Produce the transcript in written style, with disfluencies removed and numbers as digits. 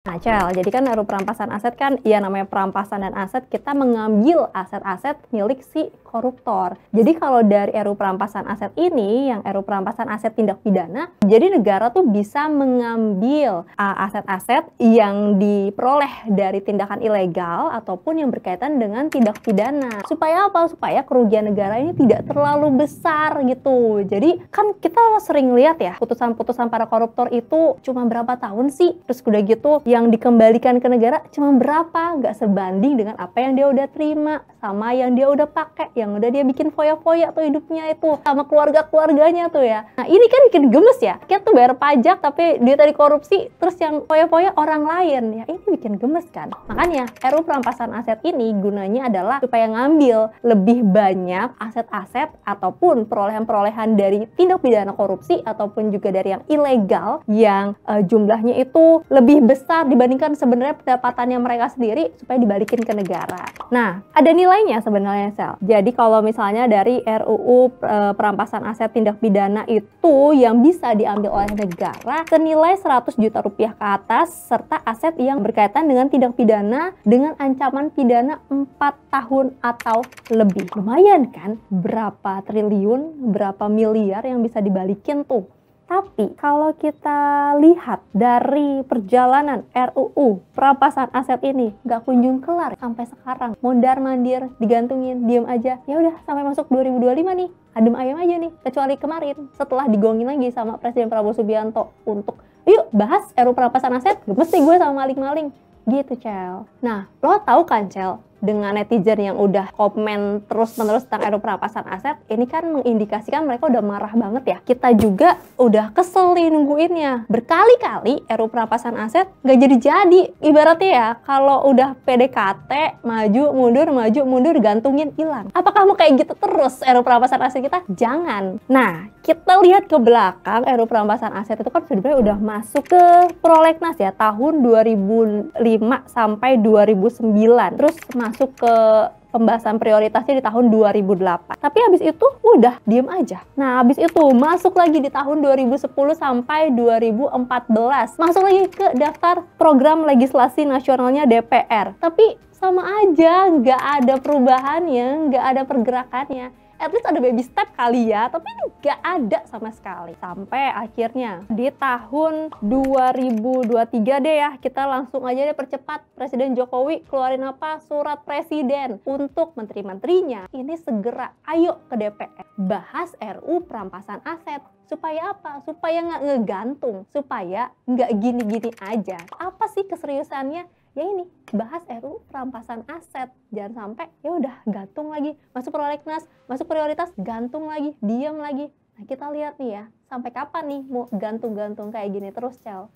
Nah, Cel, jadi kan RUU perampasan aset kan, ya namanya perampasan dan aset, kita mengambil aset-aset milik si koruptor. Jadi kalau dari RUU perampasan aset ini, yang RUU perampasan aset tindak pidana, jadi negara tuh bisa mengambil aset-aset yang diperoleh dari tindakan ilegal ataupun yang berkaitan dengan tindak pidana. Supaya apa? Supaya kerugian negara ini tidak terlalu besar gitu. Jadi kan kita sering lihat ya, putusan-putusan para koruptor itu cuma berapa tahun sih? Terus udah gitu, yang dikembalikan ke negara cuma berapa, nggak sebanding dengan apa yang dia udah terima sama yang dia udah pakai, yang udah dia bikin foya-foya tuh hidupnya itu sama keluarga-keluarganya tuh ya. Nah ini kan bikin gemes ya, kita tuh bayar pajak tapi dia tadi korupsi, terus yang foya-foya orang lain ya, ini bikin gemes kan. Makanya RUU perampasan aset ini gunanya adalah supaya ngambil lebih banyak aset-aset ataupun perolehan-perolehan dari tindak pidana korupsi ataupun juga dari yang ilegal yang jumlahnya itu lebih besar dibandingkan sebenarnya pendapatannya mereka sendiri, supaya dibalikin ke negara. Nah, ada nilainya sebenarnya, Sel. Jadi kalau misalnya dari RUU perampasan aset tindak pidana itu yang bisa diambil oleh negara senilai 100 juta rupiah ke atas, serta aset yang berkaitan dengan tindak pidana dengan ancaman pidana 4 tahun atau lebih. Lumayan kan? Berapa triliun, berapa miliar yang bisa dibalikin tuh. Tapi kalau kita lihat dari perjalanan RUU perampasan aset ini nggak kunjung kelar sampai sekarang, mondar-mandir, digantungin, diem aja. Ya udah sampai masuk 2025 nih, adem ayam aja nih. Kecuali kemarin setelah digongin lagi sama Presiden Prabowo Subianto untuk yuk bahas RUU perampasan aset, mesti gue sama maling-maling. Gitu, Cel. Nah, lo tahu kan, Cel, dengan netizen yang udah komen terus-menerus tentang RUU perampasan aset, ini kan mengindikasikan mereka udah marah banget ya. Kita juga udah kesel nih nungguinnya. Berkali-kali RUU perampasan aset nggak jadi-jadi. Ibaratnya ya, kalau udah PDKT, maju mundur, gantungin, hilang. Apakah mau kayak gitu terus RUU perampasan aset kita? Jangan. Nah, kita lihat ke belakang, RUU perampasan aset itu kan sebenarnya udah masuk ke prolegnas ya, tahun 2005 sampai 2009. Terus masuk ke pembahasan prioritasnya di tahun 2008. Tapi habis itu udah diem aja. Nah, habis itu masuk lagi di tahun 2010 sampai 2014. Masuk lagi ke daftar program legislasi nasionalnya DPR. Tapi sama aja, nggak ada perubahannya, nggak ada pergerakannya. At least ada baby step kali ya, tapi ini nggak ada sama sekali. Sampai akhirnya di tahun 2023 deh ya, kita langsung aja deh percepat. Presiden Jokowi keluarin apa? Surat presiden untuk menteri-menterinya. Ini segera ayo ke DPR. Bahas RUU perampasan aset. Supaya apa? Supaya nggak ngegantung. Supaya nggak gini-gini aja. Apa sih keseriusannya? Ya ini, bahas RUU perampasan aset. Jangan sampai ya udah gantung lagi, masuk prolegnas, masuk prioritas, gantung lagi, diam lagi. Nah, kita lihat nih ya, sampai kapan nih mau gantung-gantung kayak gini terus, Cel?